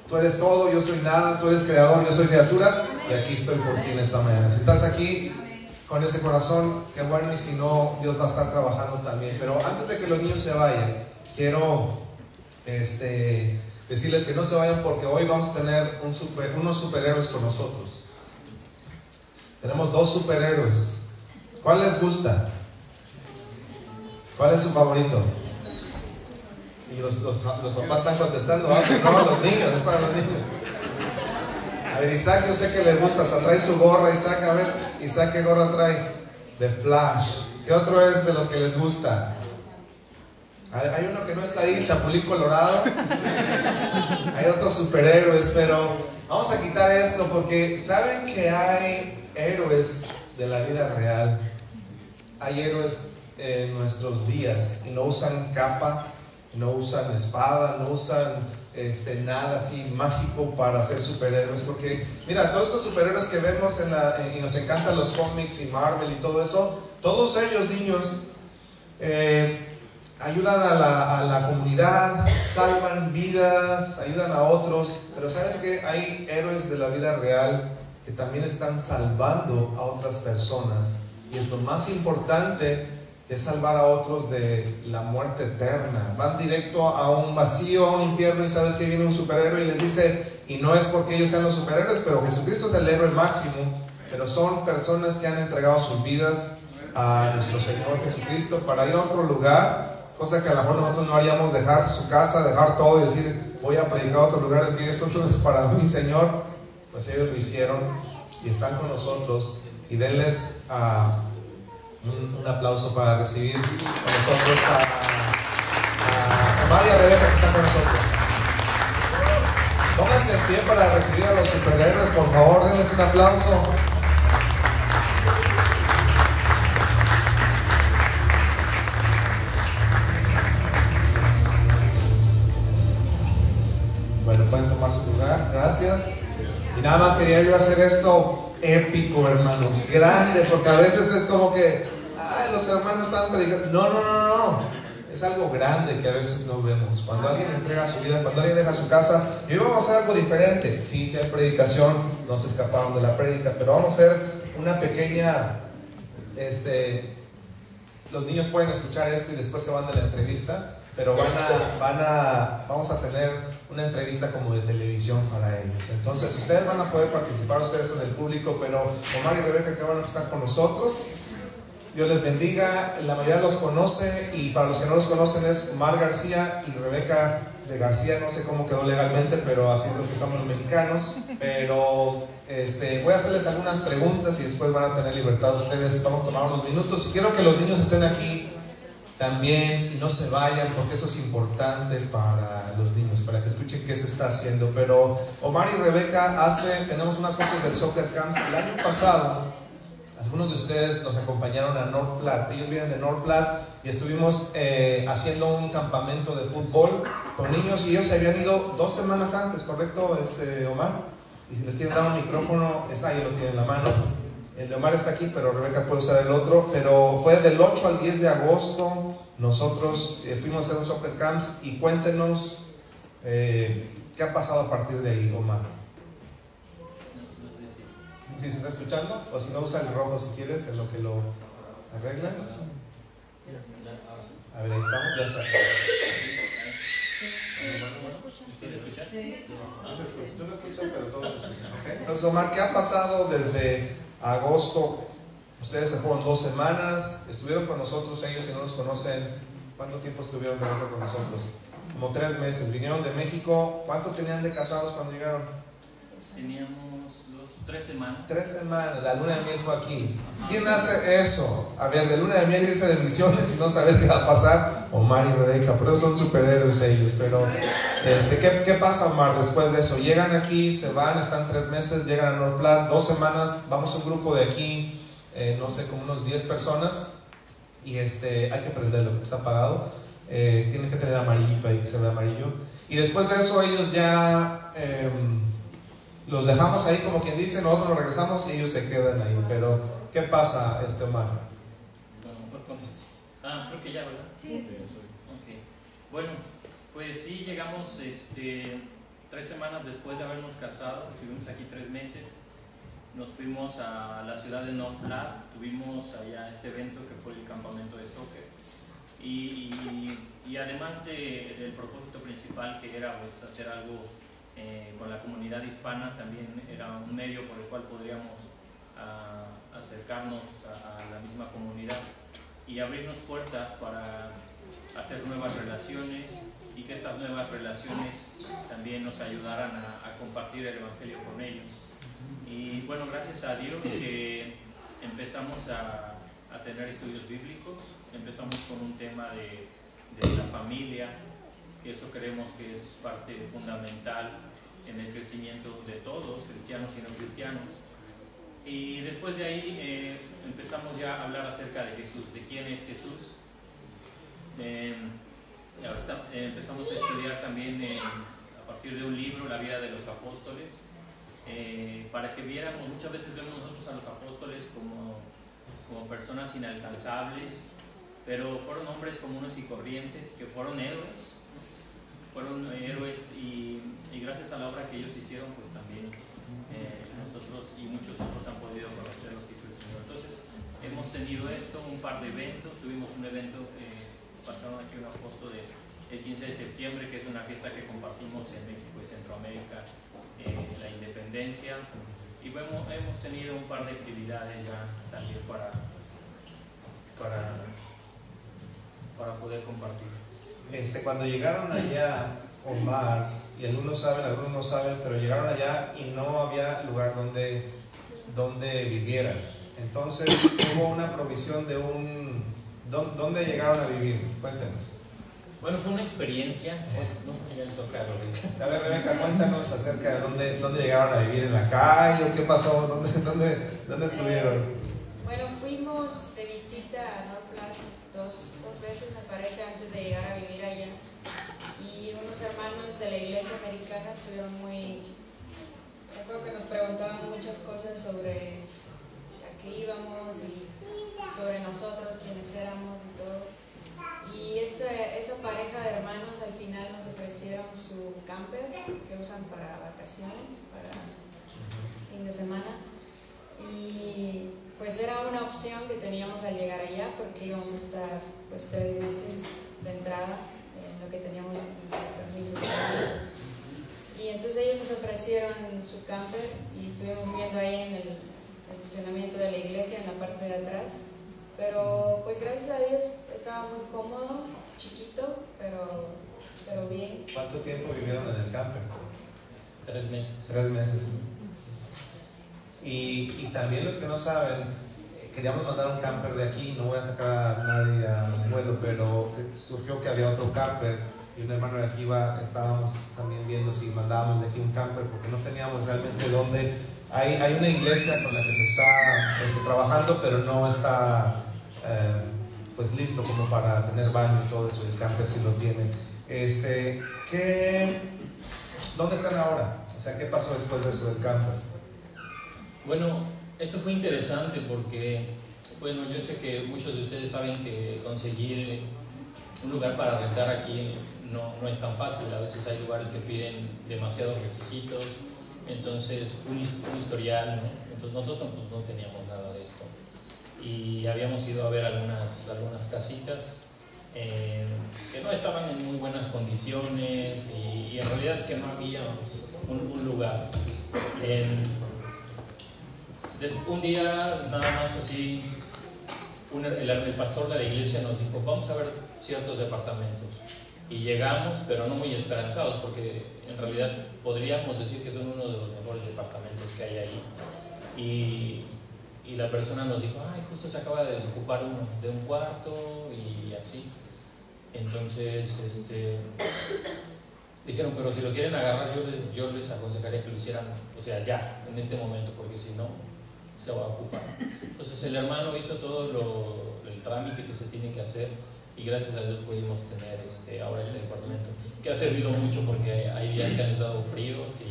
Tú eres todo, yo soy nada, tú eres creador, yo soy criatura, y aquí estoy por ti en esta mañana. Si estás aquí con ese corazón, qué bueno, y si no, Dios va a estar trabajando también. Pero antes de que los niños se vayan, quiero decirles que no se vayan, porque hoy vamos a tener unos superhéroes con nosotros. Tenemos dos superhéroes. ¿Cuál les gusta? ¿Cuál es su favorito? Y los papás están contestando, no, los niños, es para los niños. A ver, Isaac, yo sé que le gusta, hasta trae su gorra. Isaac, a ver, Isaac, ¿qué gorra trae? De Flash. ¿Qué otro es de los que les gusta? Hay uno que no está ahí, Chapulín Colorado. Hay otros superhéroes, pero vamos a quitar esto porque saben que hay héroes de la vida real. Hay héroes en nuestros días y no usan capa, no usan espada, no usan nada así mágico para ser superhéroes, porque mira, todos estos superhéroes que vemos y nos encantan los cómics y Marvel y todo eso, todos ellos, niños, ayudan a la comunidad, salvan vidas, ayudan a otros, pero ¿sabes qué? Hay héroes de la vida real que también están salvando a otras personas, y es lo más importante, que es salvar a otros de la muerte eterna. Van directo a un vacío, a un infierno, y sabes que viene un superhéroe y les dice, y no es porque ellos sean los superhéroes, pero Jesucristo es el héroe máximo, pero son personas que han entregado sus vidas a nuestro Señor Jesucristo para ir a otro lugar, cosa que a lo mejor nosotros no haríamos, dejar su casa, dejar todo y decir, voy a predicar a otro lugar, decir, eso no es para mi Señor. Pues ellos lo hicieron y están con nosotros, y denles un aplauso para recibir con nosotros a Omar y a Rebeca, que están con nosotros. Pónganse en pie para recibir a los superhéroes, por favor, denles un aplauso. Bueno, pueden tomar su lugar, gracias. Y nada más quería yo hacer esto épico, hermanos, grande, porque a veces es como que, ay, los hermanos están predicando. No, es algo grande que a veces no vemos. Cuando alguien entrega su vida, cuando alguien deja su casa, y hoy vamos a hacer algo diferente. Sí, si hay predicación, no se escaparon de la prédica, pero vamos a hacer una pequeña, los niños pueden escuchar esto y después se van de la entrevista, pero vamos a tener una entrevista como de televisión para ellos. Entonces ustedes van a poder participar, ustedes en el público, pero Omar y Rebeca, que van a estar con nosotros, Dios les bendiga. La mayoría los conoce, y para los que no los conocen es Omar García y Rebeca de García, no sé cómo quedó legalmente, pero así es lo que usamos los mexicanos. Pero voy a hacerles algunas preguntas y después van a tener libertad ustedes. Vamos a tomar unos minutos y quiero que los niños estén aquí también y no se vayan, porque eso es importante para los niños, para que escuchen qué se está haciendo. Pero Omar y Rebeca tenemos unas fotos del Soccer Camps. El año pasado algunos de ustedes nos acompañaron a North Platte. Ellos vienen de North Platte y estuvimos haciendo un campamento de fútbol con niños, y ellos se habían ido 2 semanas antes, ¿correcto, Omar? Y si les quieren dar un micrófono, ahí lo tienen en la mano. El de Omar está aquí, pero Rebeca puede usar el otro. Pero fue del 8 al 10 de agosto. Nosotros fuimos a hacer un Soccer Camps, y cuéntenos qué ha pasado a partir de ahí, Omar. ¿Sí se está escuchando? O si no, usa el rojo si quieres, en lo que lo arreglan. A ver, ahí estamos, ya está. ¿Sí se escucha? Sí se escucha. Tú lo escuchas, pero todos lo escuchan. ¿Okay? Entonces, Omar, ¿qué ha pasado desde agosto? Ustedes se fueron 2 semanas, estuvieron con nosotros. Ellos, si no los conocen, ¿cuánto tiempo estuvieron con nosotros? Como 3 meses. Vinieron de México. ¿Cuánto tenían de casados cuando llegaron? Teníamos 3 semanas. 3 semanas, la luna de miel fue aquí. ¿Quién hace eso? A ver, de luna de miel irse de misiones y no saber qué va a pasar. Omar y Rebeca, pero son superhéroes ellos. Pero, ¿qué pasa, Omar, después de eso? Llegan aquí, se van, están 3 meses, llegan a North Platte, 2 semanas, vamos a un grupo de aquí, no sé, como unos 10 personas, y hay que prenderlo, porque está apagado. Tiene que tener amarillito ahí, que se vea amarillo. Y después de eso ellos ya los dejamos ahí, como quien dice, nosotros nos regresamos y ellos se quedan ahí. Pero, ¿qué pasa, Omar? Bueno, mejor con esto. Creo que ya, ¿verdad? Sí. Okay. Bueno, pues sí, llegamos 3 semanas después de habernos casado, estuvimos aquí 3 meses, nos fuimos a la ciudad de North Platte, tuvimos allá este evento que fue el campamento de soccer. Y además del propósito principal, que era pues hacer algo con la comunidad hispana, también era un medio por el cual podríamos acercarnos a la misma comunidad y abrirnos puertas para hacer nuevas relaciones, y que estas nuevas relaciones también nos ayudaran a compartir el Evangelio con ellos. Y bueno, gracias a Dios que empezamos a tener estudios bíblicos. Empezamos con un tema de la familia, que eso creemos que es parte fundamental en el crecimiento de todos, cristianos y no cristianos. Y después de ahí empezamos ya a hablar acerca de Jesús, de quién es Jesús. Empezamos a estudiar también a partir de un libro, La vida de los apóstoles, para que viéramos. Muchas veces vemos nosotros a los apóstoles como personas inalcanzables, pero fueron hombres comunes y corrientes que fueron héroes y gracias a la obra que ellos hicieron, pues también nosotros y muchos otros han podido conocer lo que hizo el Señor. Entonces hemos tenido esto, un par de eventos. Tuvimos un evento, pasaron aquí una foto del 15 de septiembre, que es una fiesta que compartimos en México y Centroamérica, la independencia, y bueno, hemos tenido un par de actividades ya también para poder compartir. Cuando llegaron allá, Omar, y algunos no saben, pero llegaron allá y no había lugar donde vivieran. Entonces hubo una provisión de ¿dónde llegaron a vivir? Cuéntenos. Bueno, fue una experiencia. No sé si ya le toca a Rebeca. A ver, Rebeca, cuéntanos acerca de dónde llegaron a vivir, en la calle, o qué pasó, dónde estuvieron. Bueno, fuimos de visita a North Platte dos veces, me parece, antes de llegar a vivir allá. Y unos hermanos de la iglesia americana estuvieron recuerdo que nos preguntaban muchas cosas sobre a qué íbamos y sobre nosotros, quiénes éramos y todo. Y esa pareja de hermanos al final nos ofrecieron su camper que usan para vacaciones, para fin de semana. Y pues era una opción que teníamos al llegar allá, porque íbamos a estar pues 3 meses de entrada, en lo que teníamos nuestros permisos. Y entonces ellos nos ofrecieron su camper y estuvimos viviendo ahí en el estacionamiento de la iglesia, en la parte de atrás. Pero pues gracias a Dios estaba muy cómodo, chiquito, pero bien. ¿Cuánto tiempo vivieron en el camper? 3 meses. 3 meses. Y también los que no saben, queríamos mandar un camper de aquí. No voy a sacar a nadie al vuelo, pero surgió que había otro camper y un hermano de aquí estábamos también viendo si mandábamos de aquí un camper, porque no teníamos realmente dónde. Hay una iglesia con la que se está trabajando, pero no está pues listo como para tener baño y todo eso. El camper sí lo tiene. ¿Dónde están ahora? O sea, ¿qué pasó después de eso del camper? Bueno, esto fue interesante porque, bueno, yo sé que muchos de ustedes saben que conseguir un lugar para rentar aquí no es tan fácil. A veces hay lugares que piden demasiados requisitos, entonces un historial, ¿no? Entonces nosotros pues, no teníamos nada de esto y habíamos ido a ver algunas casitas que no estaban en muy buenas condiciones y en realidad es que no había un lugar. Un día nada más así el pastor de la iglesia nos dijo: vamos a ver ciertos departamentos, y llegamos, pero no muy esperanzados, porque en realidad podríamos decir que son uno de los mejores departamentos que hay ahí, y la persona nos dijo: ay, justo se acaba de desocupar uno de un cuarto y así. Entonces dijeron: pero si lo quieren agarrar, yo les aconsejaría que lo hicieran, o sea, ya, en este momento, porque si no se va a ocupar. Entonces el hermano hizo todo el trámite que se tiene que hacer, y gracias a Dios pudimos tener ahora este departamento, que ha servido mucho porque hay días que han estado fríos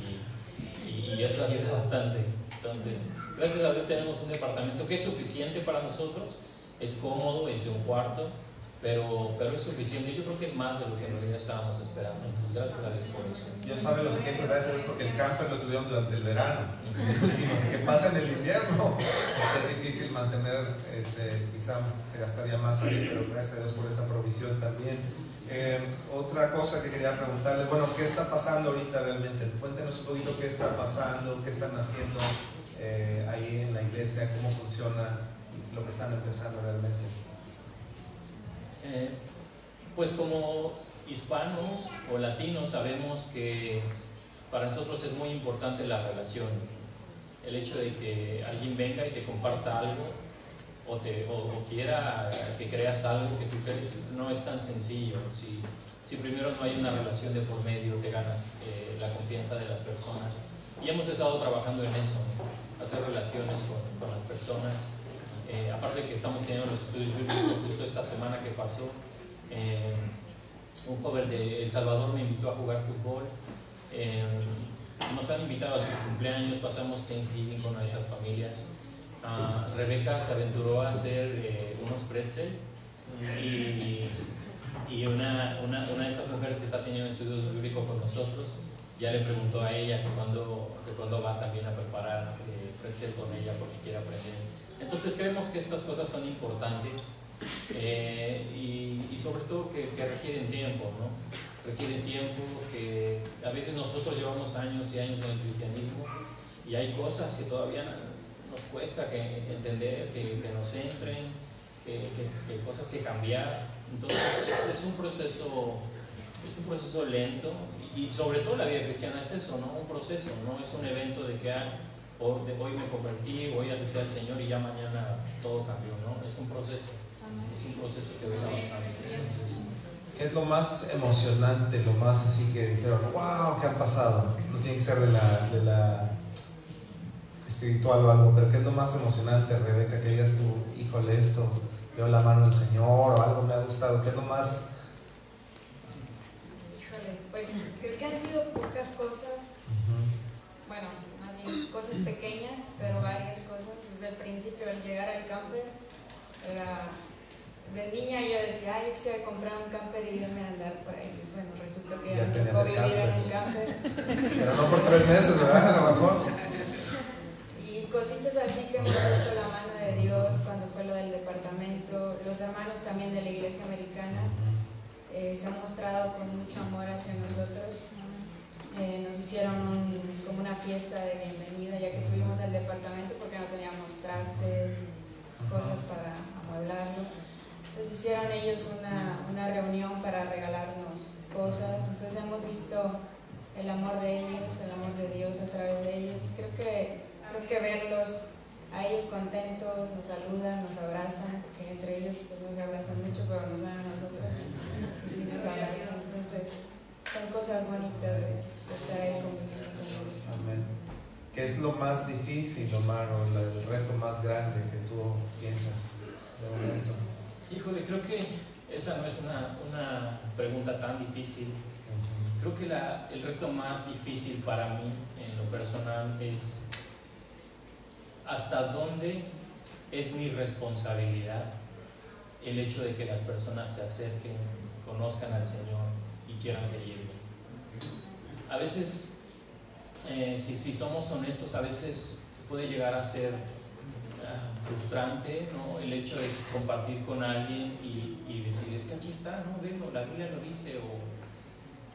y eso ayuda bastante. Entonces, gracias a Dios tenemos un departamento que es suficiente para nosotros, es cómodo, es de un cuarto, pero es suficiente. Yo creo que es más de lo que en realidad estábamos esperando. Entonces, gracias a Dios por eso. Dios sabe los tiempos, gracias a Dios, porque el camper lo tuvieron durante el verano. Así que pasa en el invierno. Es difícil mantener, quizá se gastaría más ahí, pero gracias a Dios por esa provisión también. Otra cosa que quería preguntarles, bueno, ¿qué está pasando ahorita realmente? Cuéntenos un poquito qué está pasando, qué están haciendo ahí en la iglesia, cómo funciona lo que están empezando realmente. Pues como hispanos o latinos sabemos que para nosotros es muy importante la relación. El hecho de que alguien venga y te comparta algo o quiera que creas algo que tú crees, no es tan sencillo. Si primero no hay una relación de por medio, te ganas la confianza de las personas. Y hemos estado trabajando en eso, ¿no? Hacer relaciones con las personas. Aparte de que estamos teniendo los estudios bíblicos, justo esta semana que pasó, un joven de El Salvador me invitó a jugar fútbol. Nos han invitado a sus cumpleaños, pasamos Thanksgiving con nuestras familias. Rebeca se aventuró a hacer unos pretzels y una de estas mujeres que está teniendo estudios bíblicos con nosotros ya le preguntó a ella que cuando va también a preparar pretzel con ella porque quiere aprender. Entonces creemos que estas cosas son importantes y sobre todo que requieren tiempo, ¿no? Requieren tiempo, que a veces nosotros llevamos años y años en el cristianismo y hay cosas que todavía nos cuesta entender, que nos entren, que cosas que cambiar. Entonces es un proceso lento y sobre todo la vida cristiana es eso, ¿no? Un proceso, no es un evento de que hoy me convertí, hoy acepté al Señor y ya mañana todo cambió, ¿no? Es un proceso que va avanzando. Entonces, ¿qué es lo más emocionante, lo más así que dijeron, wow, qué han pasado? No tiene que ser de la espiritual o algo, pero ¿qué es lo más emocionante, Rebeca, que digas tú, híjole, esto, veo la mano del Señor o algo me ha gustado? ¿Qué es lo más? Híjole, pues creo que han sido pocas cosas, bueno, más bien cosas pequeñas, pero varias cosas. Desde el principio, al llegar al camper, de niña yo decía, yo quisiera comprar un camper y irme a andar por ahí. Bueno, resultó que ya me tocó vivir en un camper. Pero no por 3 meses, ¿verdad? A lo mejor. Y cositas así que hemos visto la mano de Dios cuando fue lo del departamento. Los hermanos también de la iglesia americana se han mostrado con mucho amor hacia nosotros. Nos hicieron como una fiesta de bienvenida ya que fuimos al departamento porque no teníamos trastes, cosas para amueblarlo. Entonces hicieron ellos una reunión para regalarnos cosas. Entonces hemos visto el amor de ellos, el amor de Dios a través de ellos. Creo que verlos a ellos contentos, nos saludan, nos abrazan, porque entre ellos pues no se abrazan mucho, pero nos ven a nosotros y sí nos abrazan. Entonces son cosas bonitas de estar ahí conviviendo con ellos. Amén. ¿Qué es lo más difícil, Omar, o el reto más grande que tú piensas de momento? Híjole, creo que esa no es una pregunta tan difícil. Creo que el reto más difícil para mí, en lo personal, es hasta dónde es mi responsabilidad el hecho de que las personas se acerquen, conozcan al Señor y quieran seguirlo. A veces, si somos honestos, a veces puede llegar a ser frustrante, ¿no? El hecho de compartir con alguien y decir, es que aquí está, ¿no? Vengo, la Biblia lo dice,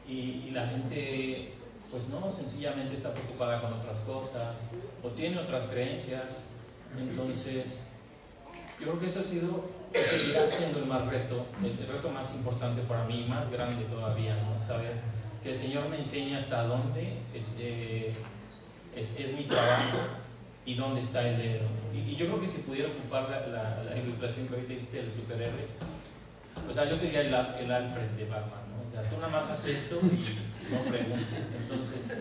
y la gente, pues no, sencillamente está preocupada con otras cosas o tiene otras creencias. Entonces, yo creo que eso seguirá siendo el reto más importante para mí, más grande todavía, ¿no? Saber que el Señor me enseña hasta dónde es mi trabajo y dónde está el dedo. Y yo creo que si pudiera ocupar la ilustración que ahorita hiciste de los superhéroes, o sea, yo sería el Alfred de Batman, ¿no? O sea, tú nada más haces esto y no preguntes. Entonces,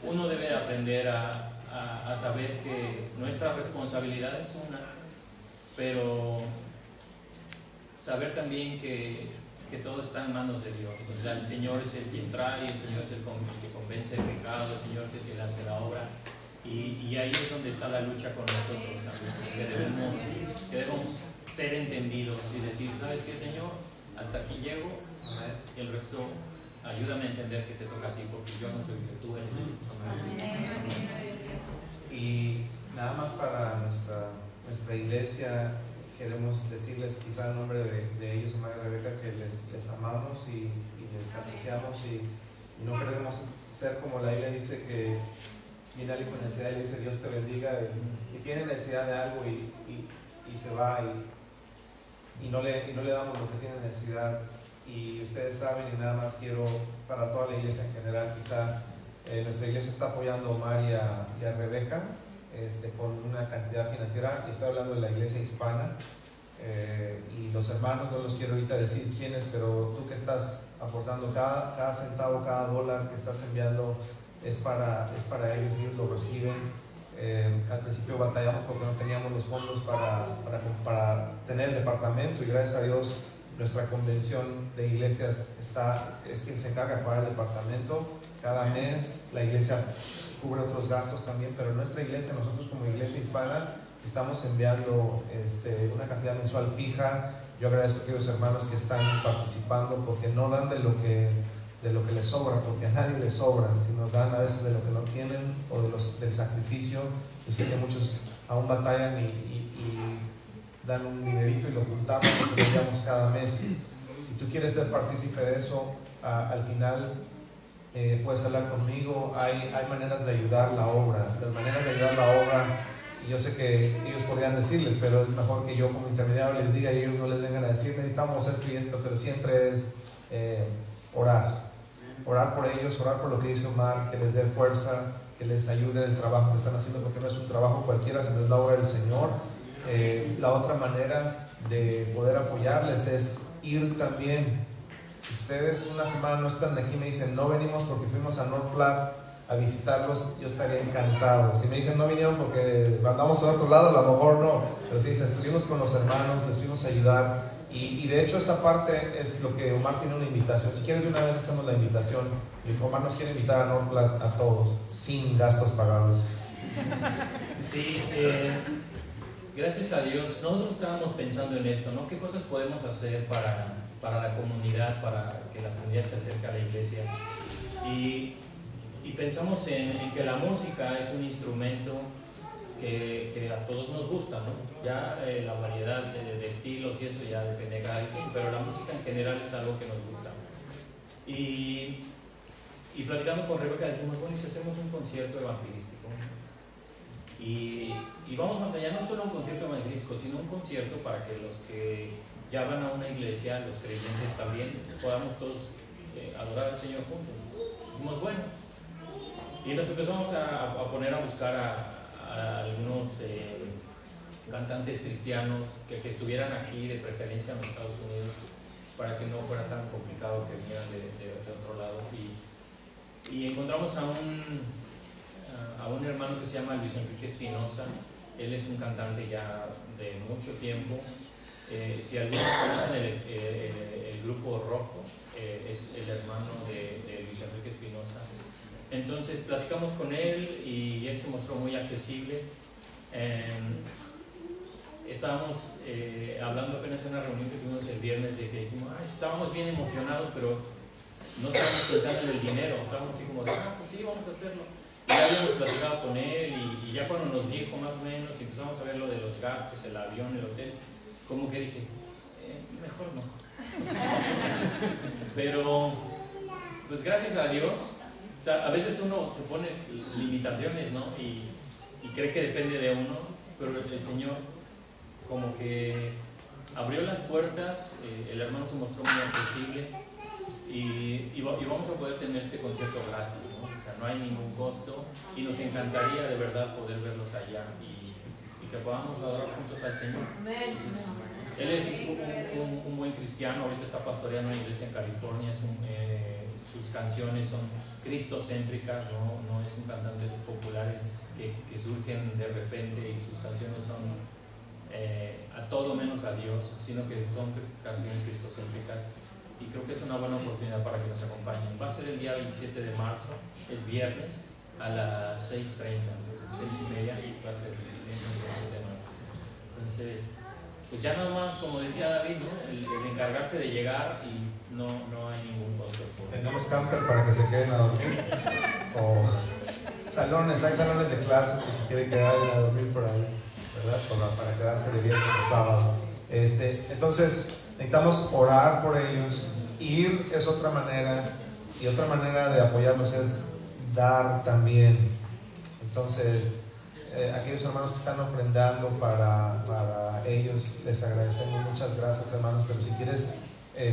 uno debe aprender a saber que nuestra responsabilidad es una, pero saber también que todo está en manos de Dios. O sea, el Señor es el quien trae, el Señor es el que convence de pecado, el Señor es el que le hace la obra. Y ahí es donde está la lucha con nosotros también, que debemos ser entendidos y decir, ¿sabes qué, Señor? Hasta aquí llego, Amén. y el resto ayúdame a entender que te toca a ti, porque yo no soy que tú eres. Y nada más para nuestra iglesia, queremos decirles quizá en nombre de ellos, Omar y Rebeca, que les amamos y les apreciamos y no queremos ser como la Biblia dice, que viene alguien con necesidad y le dice Dios te bendiga, y tiene necesidad de algo y se va y no le damos lo que tiene necesidad. Y ustedes saben, y nada más quiero para toda la iglesia en general, quizá nuestra iglesia está apoyando a Omar y a Rebeca con una cantidad financiera, y estoy hablando de la iglesia hispana, y los hermanos, no los quiero ahorita decir quiénes, pero tú que estás aportando cada centavo, cada dólar que estás enviando es para ellos lo reciben. Al principio batallamos porque no teníamos los fondos para tener el departamento, y gracias a Dios nuestra convención de iglesias es quien se encarga de pagar el departamento cada mes. La iglesia cubre otros gastos también, pero nuestra iglesia, nosotros como iglesia hispana, estamos enviando una cantidad mensual fija. Yo agradezco a aquellos hermanos que están participando, porque no dan de lo que les sobra, porque a nadie les sobra, sino dan a veces de lo que no tienen o del sacrificio. Yo sé que muchos aún batallan y dan un dinerito y lo juntamos y se lo enviamos cada mes. Si tú quieres ser partícipe de eso, al final puedes hablar conmigo. Hay maneras de ayudar la obra. Las maneras de ayudar la obra, y yo sé que ellos podrían decirles, pero es mejor que yo como intermediario les diga y ellos no les vengan a decir necesitamos esto y esto, pero siempre es orar por ellos, orar por lo que dice Omar, que les dé fuerza, que les ayude en el trabajo que están haciendo, porque no es un trabajo cualquiera, sino es la obra del Señor. La otra manera de poder apoyarles es ir también. Si ustedes una semana no están aquí y me dicen no venimos porque fuimos a North Platte a visitarlos, yo estaría encantado. Si me dicen no vinieron porque andamos a otro lado, a lo mejor no, pero si dicen estuvimos con los hermanos, les fuimos a ayudar. Y de hecho esa parte es lo que Omar tiene una invitación. Si quieres de una vez hacemos la invitación, y Omar nos quiere invitar a North Platte a todos sin gastos pagados. Sí, gracias a Dios, nosotros estábamos pensando en esto, ¿no? ¿Qué cosas podemos hacer para la comunidad, para que la comunidad se acerque a la iglesia? Y pensamos en que la música es un instrumento que a todos nos gusta, ¿no? Ya la variedad de estilos y eso ya depende de cada quien, pero la música en general es algo que nos gusta. Y platicando con Rebeca dijimos, bueno, ¿y si hacemos un concierto evangelístico? Y vamos más allá, no solo un concierto evangelístico, sino un concierto para que los que ya van a una iglesia, los creyentes también, podamos todos adorar al Señor juntos. Dijimos, bueno, y nos empezamos a poner a buscar a algunos cantantes cristianos que estuvieran aquí, de preferencia en los Estados Unidos, para que no fuera tan complicado que vinieran de otro lado. Y encontramos a un hermano que se llama Luis Enrique Espinosa. Él es un cantante ya de mucho tiempo. Si algunos conocen el grupo Rojo, es el hermano de Luis Enrique Espinosa. Entonces platicamos con él y él se mostró muy accesible. Estábamos hablando apenas en una reunión que tuvimos el viernes, de que dijimos, estábamos bien emocionados, pero no estábamos pensando en el dinero, estábamos así como de, pues sí, vamos a hacerlo. Ya habíamos platicado con él y ya cuando nos dijo más o menos y empezamos a ver lo de los gastos, el avión, el hotel, como que dije, mejor no. Pero, pues gracias a Dios, o sea, a veces uno se pone limitaciones, ¿no? Y cree que depende de uno, pero el Señor como que abrió las puertas, el hermano se mostró muy accesible y vamos a poder tener este concierto gratis, ¿no? O sea, no hay ningún costo y nos encantaría de verdad poder verlos allá y que podamos adorar juntos al Señor. Él es un buen cristiano, ahorita está pastoreando una iglesia en California, sus canciones son cristocéntricas, no es un cantante populares que surgen de repente y sus canciones son a todo menos a Dios, sino que son canciones cristocéntricas, y creo que es una buena oportunidad para que nos acompañen. Va a ser el día 27 de marzo, es viernes, a las 6:30, entonces 6:30 va a ser el 27 de marzo. Entonces, pues ya nada más, como decía David, ¿no? el encargarse de llegar y no hay ningún costo. Tenemos camper para que se queden a dormir. O salones, hay salones de clases si se quiere quedar a dormir por ahí, ¿verdad? Para quedarse de viernes a sábado. Entonces, necesitamos orar por ellos. Ir es otra manera, y otra manera de apoyarlos es dar también. Entonces, aquellos hermanos que están ofrendando para ellos, les agradecemos. Muchas gracias, hermanos. Pero si quieres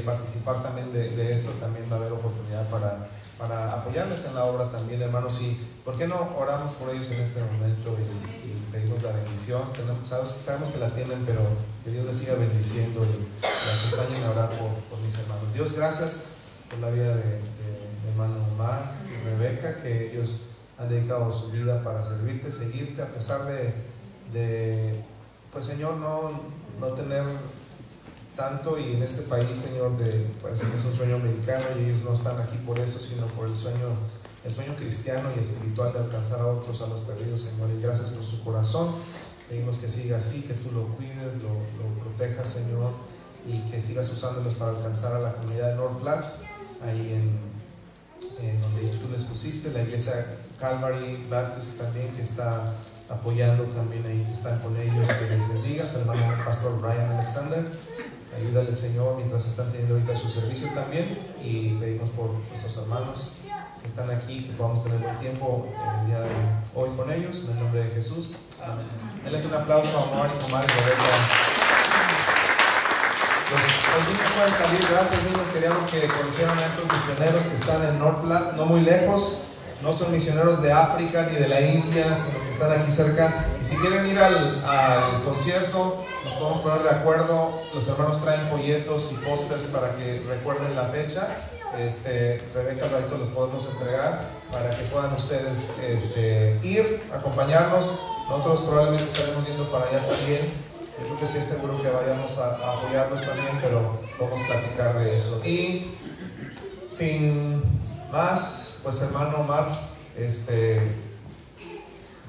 participar también de esto, también va a haber oportunidad para apoyarles en la obra también, hermanos. Y ¿por qué no oramos por ellos en este momento y pedimos la bendición? Sabemos que la tienen, pero que Dios les siga bendiciendo y acompañen a orar por mis hermanos. Dios, gracias por la vida de hermano Omar y Rebeca, que ellos han dedicado su vida para servirte, seguirte, a pesar de pues, Señor, no tener tanto, y en este país, Señor, parece que es un sueño americano y ellos no están aquí por eso, sino por el sueño cristiano y espiritual de alcanzar a otros, a los perdidos, Señor. Y gracias por su corazón. Pedimos que siga así, que tú lo cuides, lo protejas, Señor, y que sigas usándolos para alcanzar a la comunidad de North Platte, ahí en donde tú les pusiste, la iglesia Calvary Baptist también, que está apoyando también ahí, que están con ellos. Que les bendigas, hermano pastor Brian Alexander. Ayúdale, Señor, mientras están teniendo ahorita su servicio también. Y pedimos por nuestros hermanos que están aquí, que podamos tener buen tiempo el día de hoy con ellos, en el nombre de Jesús. Amén. Denles un aplauso a Omar y Omar y Rebeca. Los niños pueden salir. Gracias, niños. Queríamos que conocieran a estos misioneros que están en North Platte, no muy lejos. No son misioneros de África ni de la India, sino que están aquí cerca. Y si quieren ir al concierto, nos podemos poner de acuerdo. Los hermanos traen folletos y pósters para que recuerden la fecha. Rebeca, ahorita los podemos entregar para que puedan ustedes ir, acompañarnos. Nosotros probablemente estaremos yendo para allá también. Yo creo que sí es seguro que vayamos a apoyarlos también, pero podemos platicar de eso. Y sin más, pues hermano Omar,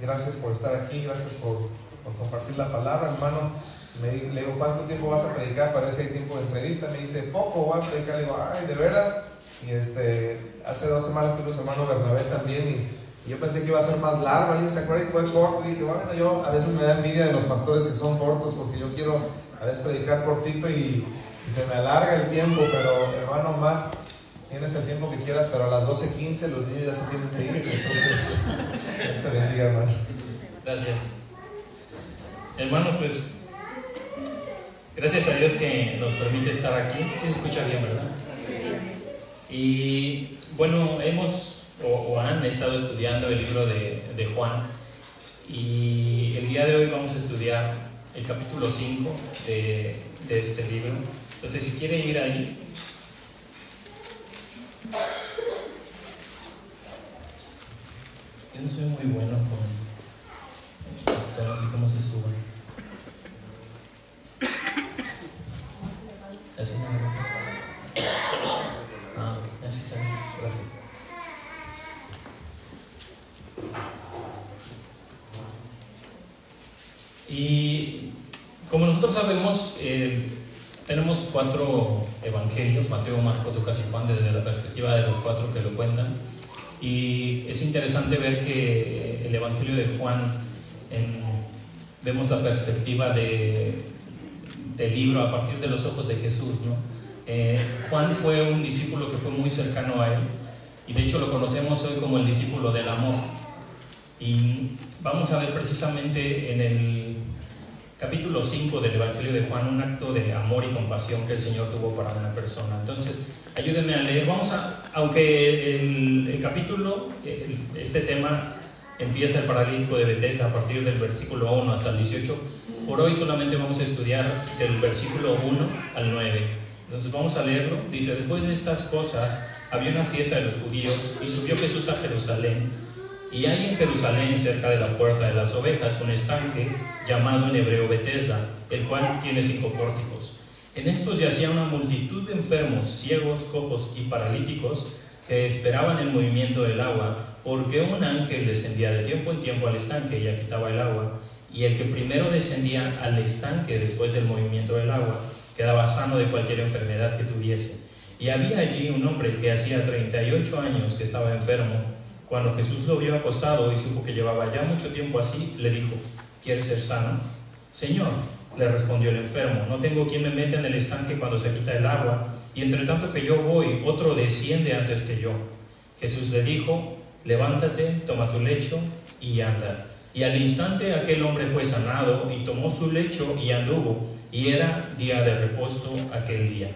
gracias por estar aquí, gracias por compartir la palabra, hermano. Le digo, ¿cuánto tiempo vas a predicar? Parece que hay tiempo de entrevista. Me dice, poco voy a predicar. Le digo, ay, ¿de veras? Y hace 2 semanas tuve su hermano Bernabé también, y yo pensé que iba a ser más largo. Alguien se acuerda y fue corto. Y dije, bueno, yo a veces me da envidia de los pastores que son cortos, porque yo quiero a veces predicar cortito y se me alarga el tiempo. Pero hermano Omar, tienes el tiempo que quieras, pero a las 12:15 los niños ya se tienen que ir. Entonces, Dios te bendiga, hermano. Gracias. Hermanos, pues gracias a Dios que nos permite estar aquí. Sí se escucha bien, ¿verdad? Y bueno, han estado estudiando el libro de Juan, y el día de hoy vamos a estudiar el capítulo 5 de este libro. Entonces, si quieren ir ahí. Yo no soy muy bueno con esto, no sé cómo se sube. Así no. Ok, así está bien. Gracias. Y como nosotros sabemos, tenemos 4 evangelios: Mateo, Marcos, Lucas y Juan, desde la perspectiva de los 4 que lo cuentan. Y es interesante ver que el evangelio de Juan, vemos la perspectiva del libro a partir de los ojos de Jesús, ¿no? Juan fue un discípulo que fue muy cercano a él, y de hecho lo conocemos hoy como el discípulo del amor. Y vamos a ver precisamente en el capítulo 5 del Evangelio de Juan un acto de amor y compasión que el Señor tuvo para una persona. Entonces, ayúdenme a leer. Aunque el capítulo, este tema empieza el paralítico de Betesda a partir del versículo 1 hasta el 18, por hoy solamente vamos a estudiar del versículo 1 al 9. Entonces vamos a leerlo. Dice: después de estas cosas había una fiesta de los judíos, y subió Jesús a Jerusalén. Y hay en Jerusalén, cerca de la puerta de las ovejas, un estanque llamado en hebreo Betesda, el cual tiene 5 pórticos. En estos yacía una multitud de enfermos, ciegos, cojos y paralíticos, que esperaban el movimiento del agua, porque un ángel descendía de tiempo en tiempo al estanque y agitaba el agua. y el que primero descendía al estanque después del movimiento del agua quedaba sano de cualquier enfermedad que tuviese. Y había allí un hombre que hacía 38 años que estaba enfermo. Cuando Jesús lo vio acostado y supo que llevaba ya mucho tiempo así, le dijo: ¿quieres ser sano? Señor, le respondió el enfermo, no tengo quien me meta en el estanque cuando se quita el agua, y entre tanto que yo voy, otro desciende antes que yo. Jesús le dijo: levántate, toma tu lecho y anda. Y al instante aquel hombre fue sanado y tomó su lecho y anduvo, y era día de reposo aquel día.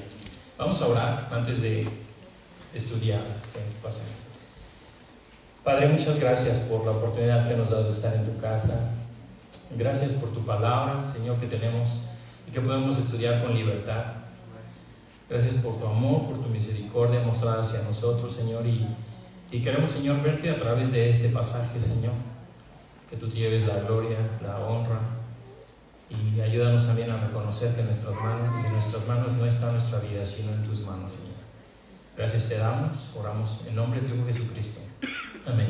Vamos a orar antes de estudiar este pasaje. Padre, muchas gracias por la oportunidad que nos das de estar en tu casa. Gracias por tu palabra, Señor, que tenemos y que podemos estudiar con libertad. Gracias por tu amor, por tu misericordia mostrada hacia nosotros, Señor, y queremos, Señor, verte a través de este pasaje, Señor. Que tú te lleves la gloria, la honra, y ayúdanos también a reconocer que en nuestras manos no está nuestra vida, sino en tus manos, Señor. Gracias te damos, oramos en nombre de tu Hijo Jesucristo. Amén.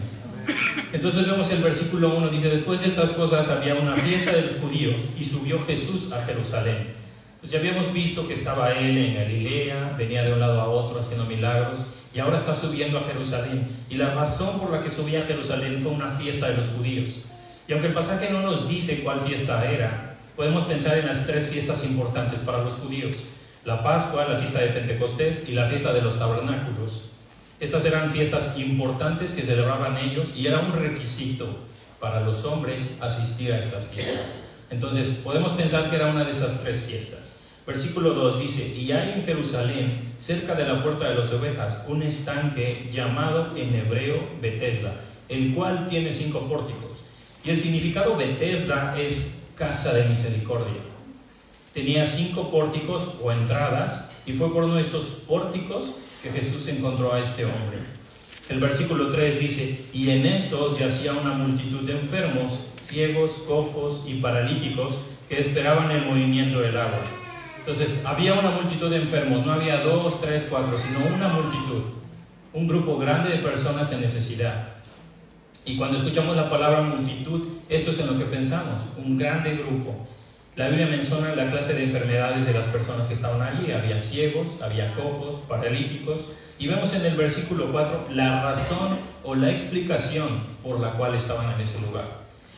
Entonces vemos el versículo 1, dice: después de estas cosas había una fiesta de los judíos y subió Jesús a Jerusalén. Entonces ya habíamos visto que estaba él en Galilea, venía de un lado a otro haciendo milagros, y ahora está subiendo a Jerusalén. Y la razón por la que subía a Jerusalén fue una fiesta de los judíos. Y aunque el pasaje no nos dice cuál fiesta era, podemos pensar en las tres fiestas importantes para los judíos: la Pascua, la fiesta de Pentecostés y la fiesta de los tabernáculos. Estas eran fiestas importantes que celebraban ellos, y era un requisito para los hombres asistir a estas fiestas. Entonces podemos pensar que era una de estas tres fiestas. Versículo 2 dice: y hay en Jerusalén, cerca de la puerta de las ovejas, un estanque llamado en hebreo Betesda, el cual tiene 5 pórticos. Y el significado Betesda es casa de misericordia. Tenía 5 pórticos o entradas, y fue por uno de estos pórticos que Jesús encontró a este hombre. El versículo 3 dice: y en estos yacía una multitud de enfermos, ciegos, cojos y paralíticos que esperaban el movimiento del agua. Entonces había una multitud de enfermos, no había 2, 3, 4, sino una multitud, un grupo grande de personas en necesidad. Y cuando escuchamos la palabra multitud, esto es en lo que pensamos: un grande grupo. La Biblia menciona la clase de enfermedades de las personas que estaban allí. Había ciegos, había cojos, paralíticos, y vemos en el versículo 4 la razón o la explicación por la cual estaban en ese lugar.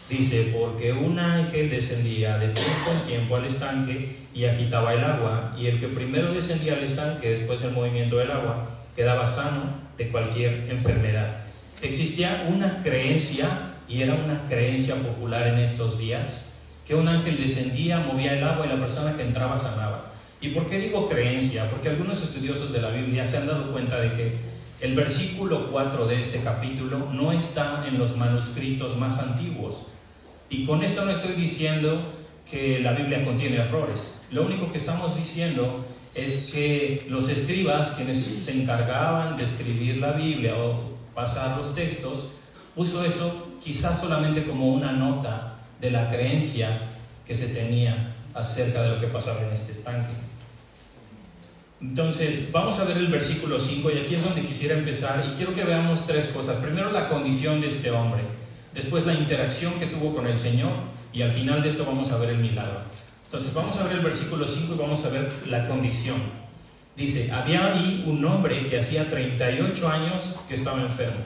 Dice: porque un ángel descendía de tiempo en tiempo al estanque y agitaba el agua, y el que primero descendía al estanque después del movimiento del agua quedaba sano de cualquier enfermedad. Existía una creencia, y era una creencia popular en estos días, que un ángel descendía, movía el agua y la persona que entraba sanaba. ¿Y por qué digo creencia? Porque algunos estudiosos de la Biblia se han dado cuenta de que el versículo 4 de este capítulo no está en los manuscritos más antiguos. Y con esto no estoy diciendo que la Biblia contiene errores. Lo único que estamos diciendo es que los escribas, quienes se encargaban de escribir la Biblia o pasar los textos, puso esto quizás solamente como una nota de la creencia que se tenía acerca de lo que pasaba en este estanque. Entonces vamos a ver el versículo 5, y aquí es donde quisiera empezar, y quiero que veamos 3 cosas. Primero, la condición de este hombre, después la interacción que tuvo con el Señor, y al final de esto vamos a ver el milagro. Entonces vamos a ver el versículo 5 y vamos a ver la condición. Dice: había ahí un hombre que hacía 38 años que estaba enfermo.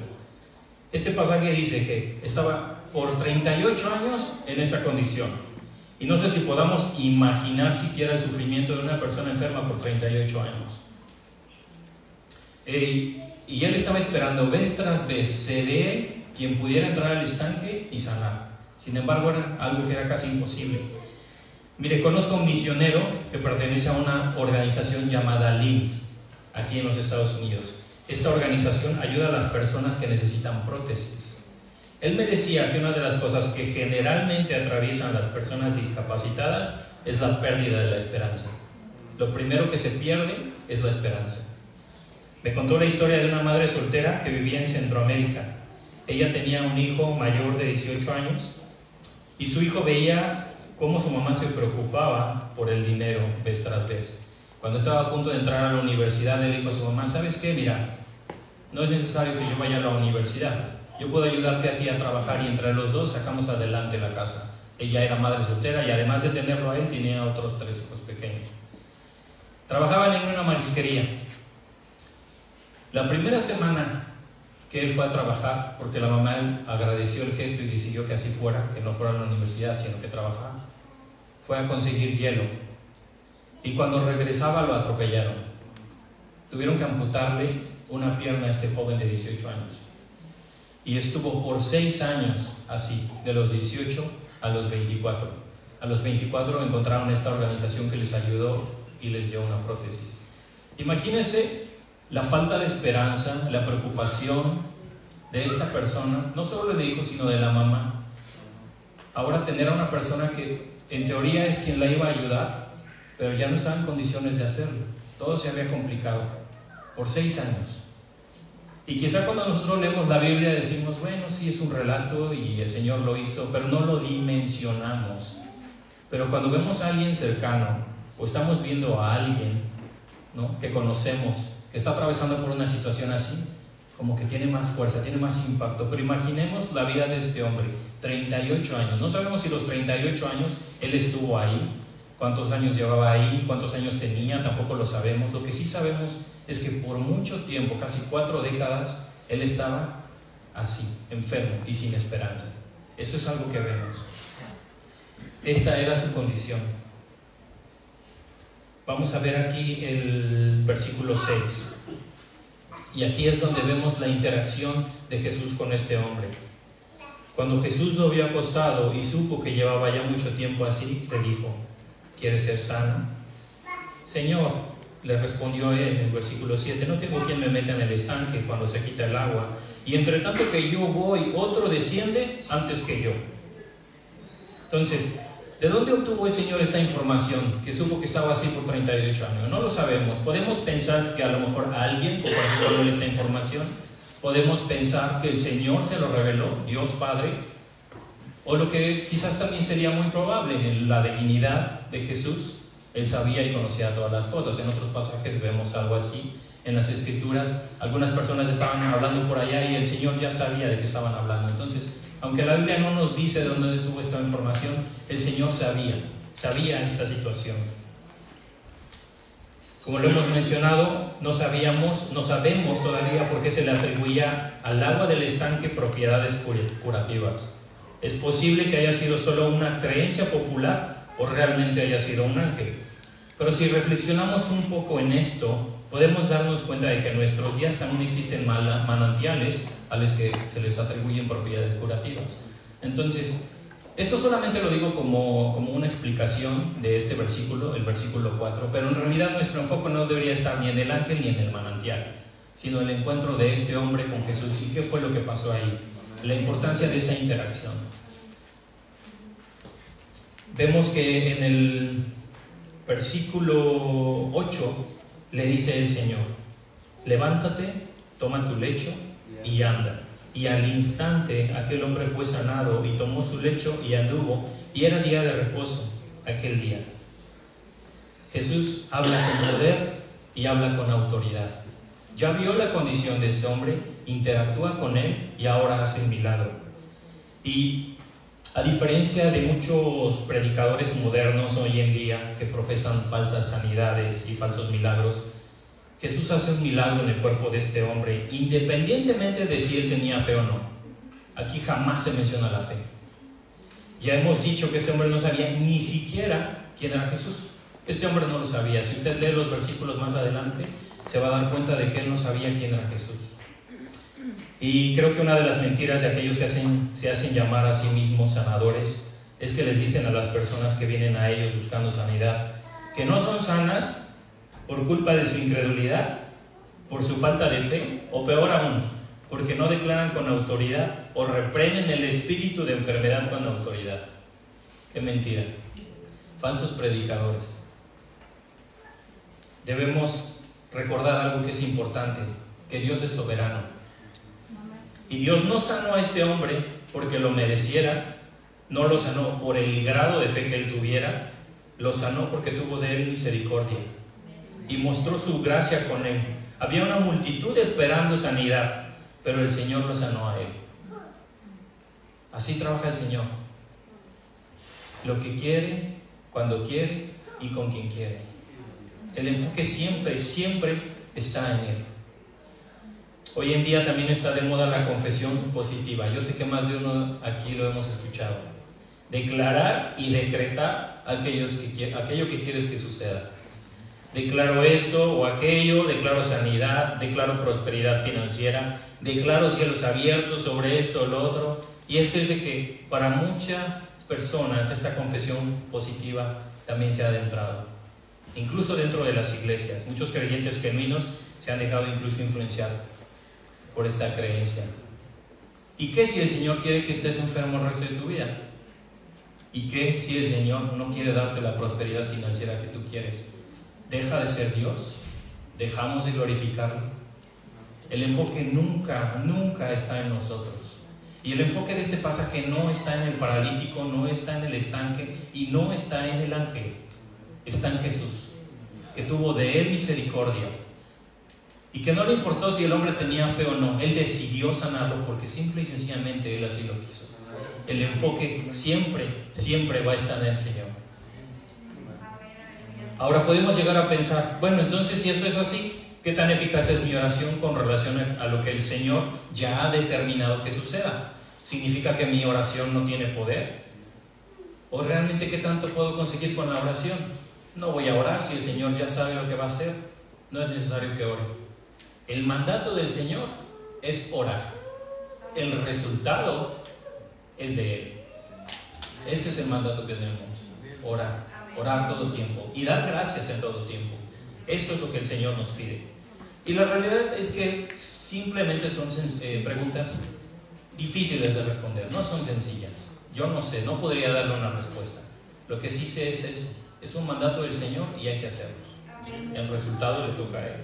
Este pasaje dice que estaba por 38 años en esta condición. Y no sé si podamos imaginar siquiera el sufrimiento de una persona enferma por 38 años. Y él estaba esperando vez tras vez ser él quien pudiera entrar al estanque y sanar. Sin embargo, era algo que era casi imposible. Mire, conozco a un misionero que pertenece a una organización llamada LIMS, aquí en los Estados Unidos. Esta organización ayuda a las personas que necesitan prótesis. Él me decía que una de las cosas que generalmente atraviesan las personas discapacitadas es la pérdida de la esperanza. Lo primero que se pierde es la esperanza. Me contó la historia de una madre soltera que vivía en Centroamérica. Ella tenía un hijo mayor de 18 años, y su hijo veía cómo su mamá se preocupaba por el dinero vez tras vez. Cuando estaba a punto de entrar a la universidad, le dijo a su mamá: ¿sabes qué? Mira, no es necesario que yo vaya a la universidad. Yo puedo ayudarte a ti a trabajar, y entre los dos sacamos adelante la casa. Ella era madre soltera y además de tenerlo a él, tenía otros 3 hijos pequeños. Trabajaban en una marisquería. La primera semana que él fue a trabajar, porque la mamá agradeció el gesto y decidió que así fuera, que no fuera a la universidad, sino que trabajara, fue a conseguir hielo. Y cuando regresaba lo atropellaron. Tuvieron que amputarle una pierna a este joven de 18 años. Y estuvo por 6 años así, de los 18 a los 24. A los 24 encontraron esta organización que les ayudó y les dio una prótesis. Imagínense la falta de esperanza, la preocupación de esta persona, no solo de hijo, sino de la mamá. Ahora tener a una persona que en teoría es quien la iba a ayudar, pero ya no estaba en condiciones de hacerlo. Todo se había complicado por 6 años. Y quizá cuando nosotros leemos la Biblia decimos, bueno, sí es un relato y el Señor lo hizo, pero no lo dimensionamos. Pero cuando vemos a alguien cercano, o estamos viendo a alguien, ¿no?, que conocemos, que está atravesando por una situación así, como que tiene más fuerza, tiene más impacto. Pero imaginemos la vida de este hombre, 38 años. No sabemos si los 38 años él estuvo ahí, cuántos años llevaba ahí, cuántos años tenía, tampoco lo sabemos. Lo que sí sabemos es que por mucho tiempo, casi 4 décadas, él estaba así, enfermo y sin esperanzas. Eso es algo que vemos. Esta era su condición. Vamos a ver aquí el versículo 6. Y aquí es donde vemos la interacción de Jesús con este hombre. Cuando Jesús lo vio acostado y supo que llevaba ya mucho tiempo así, le dijo: ¿quieres ser sano? Señor, le respondió él en el versículo 7, no tengo quien me meta en el estanque cuando se quita el agua, y entre tanto que yo voy, otro desciende antes que yo. Entonces, ¿de dónde obtuvo el Señor esta información? Que supo que estaba así por 38 años. No lo sabemos. Podemos pensar que a lo mejor alguien compartió con él esta información. Podemos pensar que el Señor se lo reveló, Dios Padre. O lo que quizás también sería muy probable, en la divinidad de Jesús. Él sabía y conocía todas las cosas. En otros pasajes vemos algo así. En las Escrituras, algunas personas estaban hablando por allá y el Señor ya sabía de qué estaban hablando. Entonces, aunque la Biblia no nos dice de dónde tuvo esta información, el Señor sabía esta situación. Como lo hemos mencionado, no sabemos todavía por qué se le atribuía al agua del estanque propiedades curativas. Es posible que haya sido solo una creencia popular o realmente haya sido un ángel. Pero si reflexionamos un poco en esto, podemos darnos cuenta de que en nuestros días también existen manantiales a los que se les atribuyen propiedades curativas. Entonces, esto solamente lo digo como una explicación de este versículo, el versículo 4, pero en realidad nuestro enfoque no debería estar ni en el ángel ni en el manantial, sino en el encuentro de este hombre con Jesús y qué fue lo que pasó ahí, la importancia de esa interacción. Vemos que en el versículo 8 le dice el Señor: levántate, toma tu lecho y anda. Y al instante aquel hombre fue sanado y tomó su lecho y anduvo, y era día de reposo aquel día. Jesús habla con poder y habla con autoridad. Ya vio la condición de ese hombre, interactúa con él y ahora hace un milagro. Y a diferencia de muchos predicadores modernos hoy en día que profesan falsas sanidades y falsos milagros, Jesús hace un milagro en el cuerpo de este hombre, independientemente de si él tenía fe o no. Aquí jamás se menciona la fe. Ya hemos dicho que este hombre no sabía ni siquiera quién era Jesús. Este hombre no lo sabía. Si usted lee los versículos más adelante, se va a dar cuenta de que él no sabía quién era Jesús. Y creo que una de las mentiras de aquellos que se hacen llamar a sí mismos sanadores es que les dicen a las personas que vienen a ellos buscando sanidad que no son sanas por culpa de su incredulidad, por su falta de fe, o peor aún, porque no declaran con autoridad o reprenden el espíritu de enfermedad con autoridad. ¡Qué mentira! Falsos predicadores. Debemos recordar algo que es importante, que Dios es soberano. Y Dios no sanó a este hombre porque lo mereciera, no lo sanó por el grado de fe que él tuviera, lo sanó porque tuvo de él misericordia y mostró su gracia con él. Había una multitud esperando sanidad, pero el Señor lo sanó a él. Así trabaja el Señor. lo que quiere, cuando quiere y con quien quiere. El enfoque siempre, siempre está en Él. Hoy en día también está de moda la confesión positiva. Yo sé que más de uno aquí lo hemos escuchado. Declarar y decretar aquello que quieres que suceda. Declaro esto o aquello, declaro sanidad, declaro prosperidad financiera, declaro cielos abiertos sobre esto o lo otro. Y esto es de que para muchas personas esta confesión positiva también se ha adentrado. Incluso dentro de las iglesias, muchos creyentes genuinos se han dejado incluso influenciar por esta creencia. ¿Y qué si el Señor quiere que estés enfermo el resto de tu vida? ¿Y qué si el Señor no quiere darte la prosperidad financiera que tú quieres? ¿Deja de ser Dios? ¿Dejamos de glorificarlo? El enfoque nunca, nunca está en nosotros. Y el enfoque de este pasaje no está en el paralítico, no está en el estanque y no está en el ángel. Está en Jesús, que tuvo de él misericordia. Y que no le importó si el hombre tenía fe o no. Él decidió sanarlo porque simple y sencillamente él así lo quiso. El enfoque siempre, siempre va a estar en el Señor. Ahora podemos llegar a pensar, bueno, entonces si eso es así, ¿qué tan eficaz es mi oración con relación a lo que el Señor ya ha determinado que suceda? ¿Significa que mi oración no tiene poder? ¿O realmente qué tanto puedo conseguir con la oración? No voy a orar si el Señor ya sabe lo que va a hacer. No es necesario que ore. El mandato del Señor es orar. El resultado es de Él. Ese es el mandato que tenemos. Orar. Orar todo tiempo. Y dar gracias en todo tiempo. Esto es lo que el Señor nos pide. Y la realidad es que simplemente son preguntas difíciles de responder. No son sencillas. Yo no sé, no podría darle una respuesta. Lo que sí sé es eso. Es un mandato del Señor y hay que hacerlo. El resultado le toca a Él.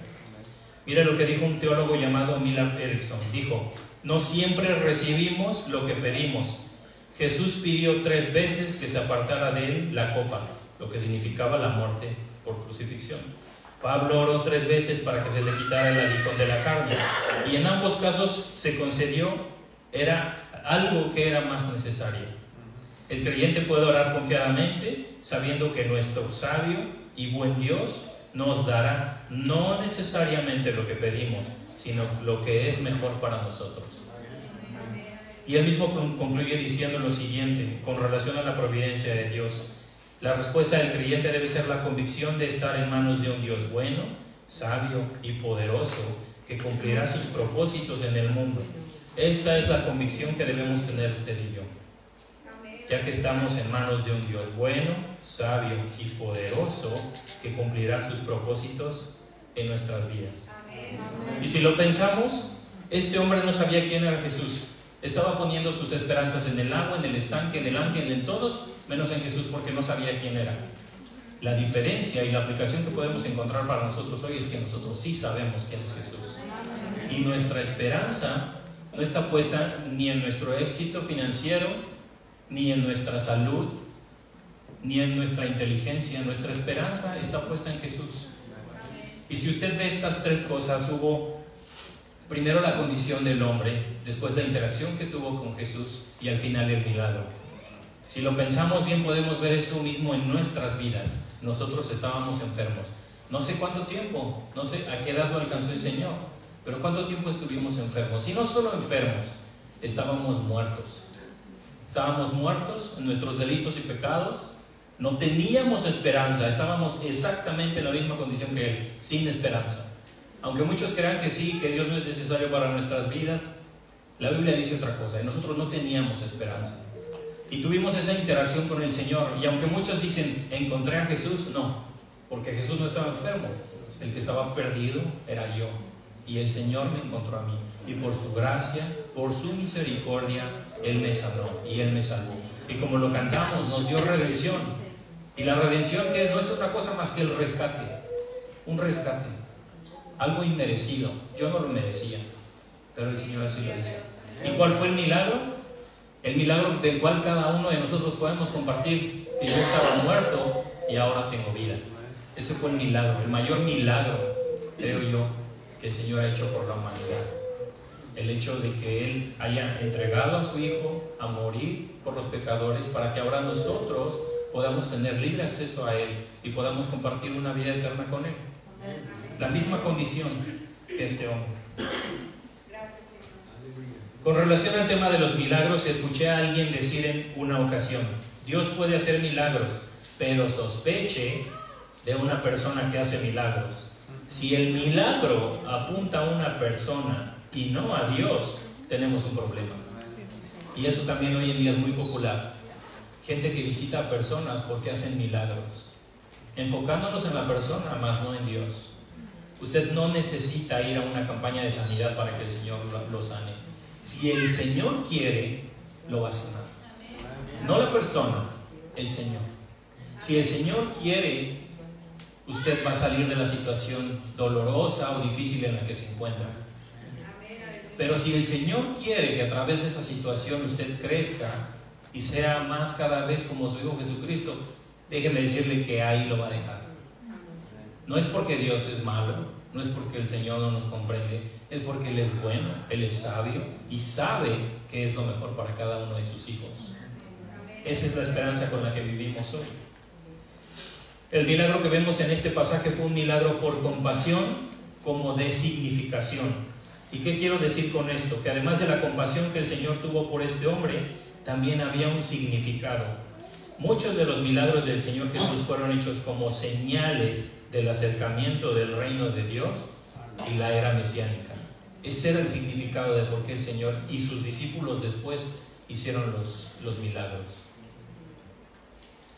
Mira lo que dijo un teólogo llamado Millard Erickson. Dijo: no siempre recibimos lo que pedimos. Jesús pidió 3 veces que se apartara de él la copa, lo que significaba la muerte por crucifixión. Pablo oró 3 veces para que se le quitara el aguijón de la carne, y en ambos casos se concedió, era algo que era más necesario. El creyente puede orar confiadamente, sabiendo que nuestro sabio y buen Dios nos dará no necesariamente lo que pedimos, sino lo que es mejor para nosotros. Y él mismo concluye diciendo lo siguiente con relación a la providencia de Dios: la respuesta del creyente debe ser la convicción de estar en manos de un Dios bueno, sabio y poderoso, que cumplirá sus propósitos en el mundo. Esta es la convicción que debemos tener usted y yo, ya que estamos en manos de un Dios bueno, sabio y poderoso, que cumplirá sus propósitos en nuestras vidas. Y si lo pensamos, este hombre no sabía quién era Jesús. Estaba poniendo sus esperanzas en el agua, en el estanque, en el ángel, en todos, menos en Jesús, porque no sabía quién era. La diferencia y la aplicación que podemos encontrar para nosotros hoy es que nosotros sí sabemos quién es Jesús. Y nuestra esperanza no está puesta ni en nuestro éxito financiero, ni en nuestra salud, ni en nuestra inteligencia. Nuestra esperanza está puesta en Jesús. Y si usted ve estas 3 cosas, hubo primero la condición del hombre, después la interacción que tuvo con Jesús y al final el milagro. Si lo pensamos bien, podemos ver esto mismo en nuestras vidas. Nosotros estábamos enfermos. No sé cuánto tiempo, no sé a qué edad lo alcanzó el Señor, pero cuánto tiempo estuvimos enfermos. Y no solo enfermos, estábamos muertos. Estábamos muertos en nuestros delitos y pecados. No teníamos esperanza, estábamos exactamente en la misma condición que Él, sin esperanza. Aunque muchos crean que sí, que Dios no es necesario para nuestras vidas, la Biblia dice otra cosa, y nosotros no teníamos esperanza. Y tuvimos esa interacción con el Señor, y aunque muchos dicen, encontré a Jesús, no, porque Jesús no estaba enfermo, el que estaba perdido era yo, y el Señor me encontró a mí, y por su gracia, por su misericordia, Él me sanó, y Él me salvó. Y como lo cantamos, nos dio redención, y la redención que no es otra cosa más que el rescate, un rescate. Algo inmerecido. Yo no lo merecía, pero el Señor así lo dice. ¿Y cuál fue el milagro? El milagro del cual cada uno de nosotros podemos compartir, que yo estaba muerto y ahora tengo vida. Ese fue el milagro, el mayor milagro, creo yo, que el Señor ha hecho por la humanidad. el hecho de que Él haya entregado a su Hijo a morir por los pecadores para que ahora nosotros podamos tener libre acceso a Él y podamos compartir una vida eterna con Él. La misma condición que este hombre. Con relación al tema de los milagros, escuché a alguien decir en una ocasión: Dios puede hacer milagros, pero sospeche de una persona que hace milagros. Si el milagro apunta a una persona y no a Dios, tenemos un problema. Y eso también hoy en día es muy popular. Gente que visita a personas porque hacen milagros, enfocándonos en la persona, más no en Dios. Usted no necesita ir a una campaña de sanidad para que el Señor lo sane. Si el Señor quiere, lo va a sanar. No la persona, el Señor. Si el Señor quiere, usted va a salir de la situación dolorosa o difícil en la que se encuentra. Pero si el Señor quiere que a través de esa situación usted crezca y sea más cada vez como su Hijo Jesucristo, déjeme decirle que ahí lo va a dejar. No es porque Dios es malo, no es porque el Señor no nos comprende, es porque Él es bueno, Él es sabio y sabe que es lo mejor para cada uno de sus hijos. Esa es la esperanza con la que vivimos hoy. El milagro que vemos en este pasaje fue un milagro por compasión como de significación. ¿Y qué quiero decir con esto? Que además de la compasión que el Señor tuvo por este hombre, también había un significado. Muchos de los milagros del Señor Jesús fueron hechos como señales del acercamiento del reino de Dios y la era mesiánica. Ese era el significado de por qué el Señor y sus discípulos después hicieron los milagros.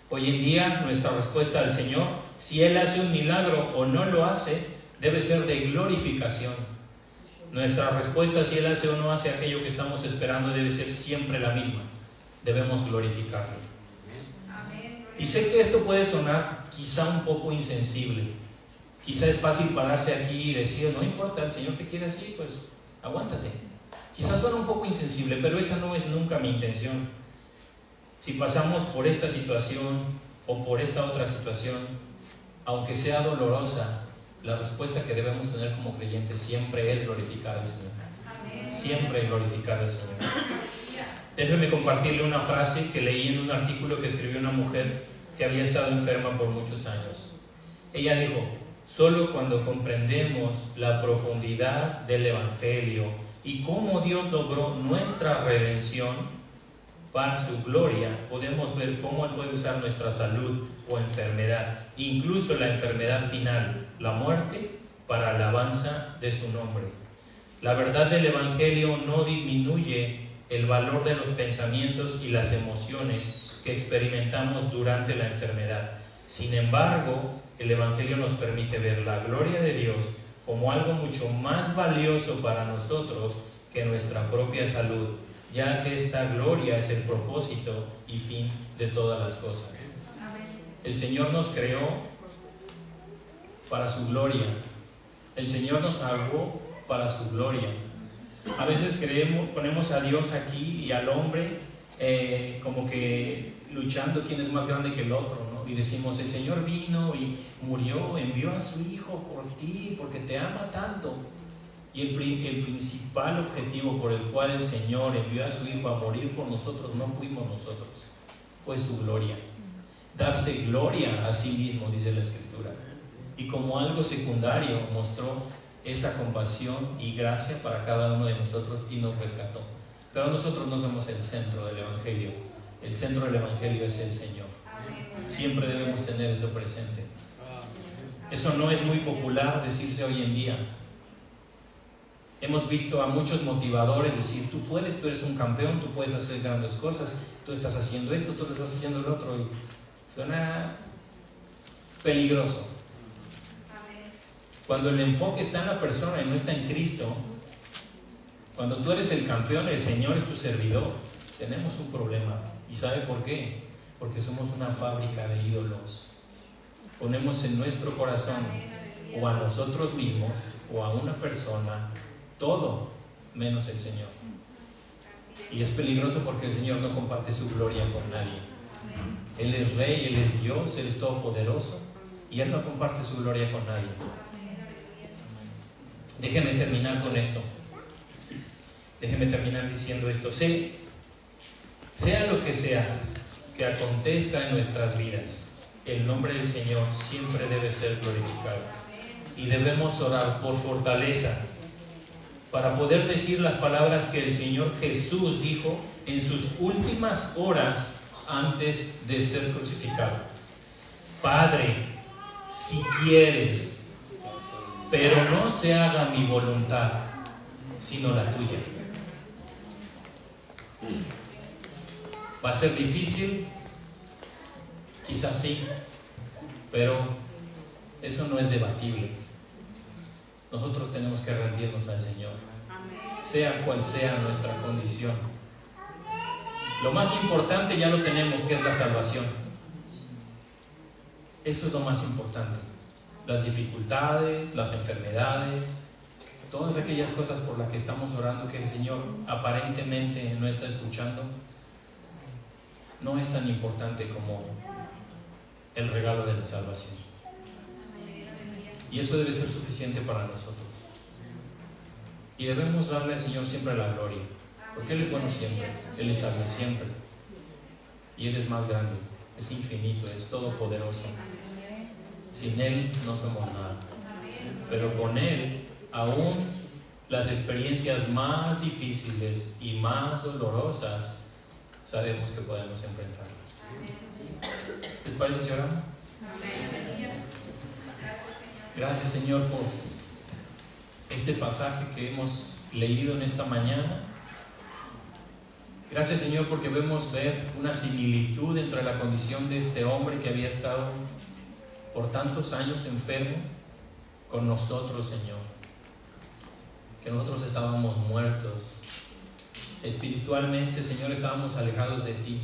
Hoy en día nuestra respuesta al Señor, si Él hace un milagro o no lo hace, debe ser de glorificación. Nuestra respuesta, si Él hace o no hace aquello que estamos esperando, debe ser siempre la misma: debemos glorificarlo. Y sé que esto puede sonar quizá un poco insensible. Quizá es fácil pararse aquí y decir: no importa, el Señor te quiere así, pues aguántate. Quizá suena un poco insensible, pero esa no es nunca mi intención. Si pasamos por esta situación o por esta otra situación, aunque sea dolorosa, la respuesta que debemos tener como creyentes siempre es glorificar al Señor. Siempre glorificar al Señor. Déjenme compartirle una frase que leí en un artículo que escribió una mujer que había estado enferma por muchos años. Ella dijo: solo cuando comprendemos la profundidad del Evangelio y cómo Dios logró nuestra redención para su gloria, podemos ver cómo Él puede usar nuestra salud o enfermedad, incluso la enfermedad final, la muerte, para alabanza de su nombre. La verdad del Evangelio no disminuye el valor de los pensamientos y las emociones que experimentamos durante la enfermedad. Sin embargo, el Evangelio nos permite ver la gloria de Dios como algo mucho más valioso para nosotros que nuestra propia salud, ya que esta gloria es el propósito y fin de todas las cosas. El Señor nos creó para su gloria. El Señor nos salvó para su gloria. A veces ponemos a Dios aquí y al hombre como que luchando quién es más grande que el otro, ¿no? Y decimos: el Señor vino y murió, envió a su Hijo por ti, porque te ama tanto. Y el principal objetivo por el cual el Señor envió a su Hijo a morir por nosotros no fuimos nosotros, fue su gloria. Darse gloria a sí mismo, dice la Escritura. Y como algo secundario mostró esa compasión y gracia para cada uno de nosotros y nos rescató. Pero nosotros no somos el centro del Evangelio. El centro del Evangelio es el Señor. Siempre debemos tener eso presente. Eso no es muy popular decirse hoy en día. Hemos visto a muchos motivadores decir: tú puedes, tú eres un campeón, tú puedes hacer grandes cosas, tú estás haciendo esto, tú estás haciendo lo otro. Y suena peligroso. Cuando el enfoque está en la persona y no está en Cristo, cuando tú eres el campeón, el Señor es tu servidor, tenemos un problema. ¿Y sabe por qué? Porque somos una fábrica de ídolos. Ponemos en nuestro corazón o a nosotros mismos o a una persona todo menos el Señor. Y es peligroso porque el Señor no comparte su gloria con nadie. Él es Rey, Él es Dios, Él es todopoderoso y Él no comparte su gloria con nadie. Déjenme terminar con esto. Déjeme terminar diciendo esto. Sea lo que sea que acontezca en nuestras vidas, el nombre del Señor siempre debe ser glorificado. Y debemos orar por fortaleza para poder decir las palabras que el Señor Jesús dijo en sus últimas horas antes de ser crucificado. Padre, si quieres, pero no se haga mi voluntad, sino la tuya. ¿Va a ser difícil? Quizás sí, pero eso no es debatible. Nosotros tenemos que rendirnos al Señor, sea cual sea nuestra condición. Lo más importante ya lo tenemos, que es la salvación. Eso es lo más importante. Las dificultades, las enfermedades, todas aquellas cosas por las que estamos orando, que el Señor aparentemente no está escuchando, no es tan importante como el regalo de la salvación. Y eso debe ser suficiente para nosotros. Y debemos darle al Señor siempre la gloria, porque Él es bueno siempre, Él es sabio siempre, y Él es más grande, es infinito, es todopoderoso. Sin Él no somos nada, pero con Él aún las experiencias más difíciles y más dolorosas sabemos que podemos enfrentarlas. ¿Les parece si oramos? Gracias, Señor, por este pasaje que hemos leído en esta mañana. Gracias, Señor, porque vemos ver una similitud entre la condición de este hombre que había estado por tantos años enfermo con nosotros, Señor. Que nosotros estábamos muertos. Espiritualmente, Señor, estábamos alejados de ti.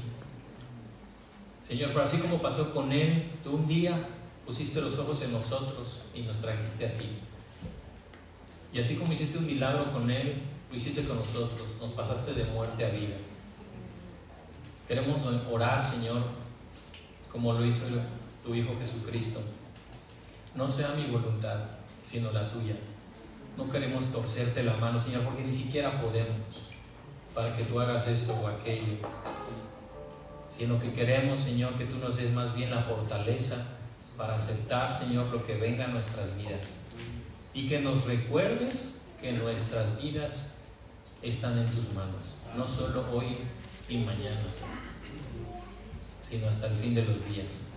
Señor, pero así como pasó con él, tú un día pusiste los ojos en nosotros y nos trajiste a ti. Y así como hiciste un milagro con él, lo hiciste con nosotros, nos pasaste de muerte a vida. Queremos orar, Señor, como lo hizo tu Hijo Jesucristo. No sea mi voluntad, sino la tuya. No queremos torcerte la mano, Señor, porque ni siquiera podemos para que tú hagas esto o aquello, sino que queremos, Señor, que tú nos des más bien la fortaleza para aceptar, Señor, lo que venga a nuestras vidas, y que nos recuerdes que nuestras vidas están en tus manos, no solo hoy y mañana, sino hasta el fin de los días.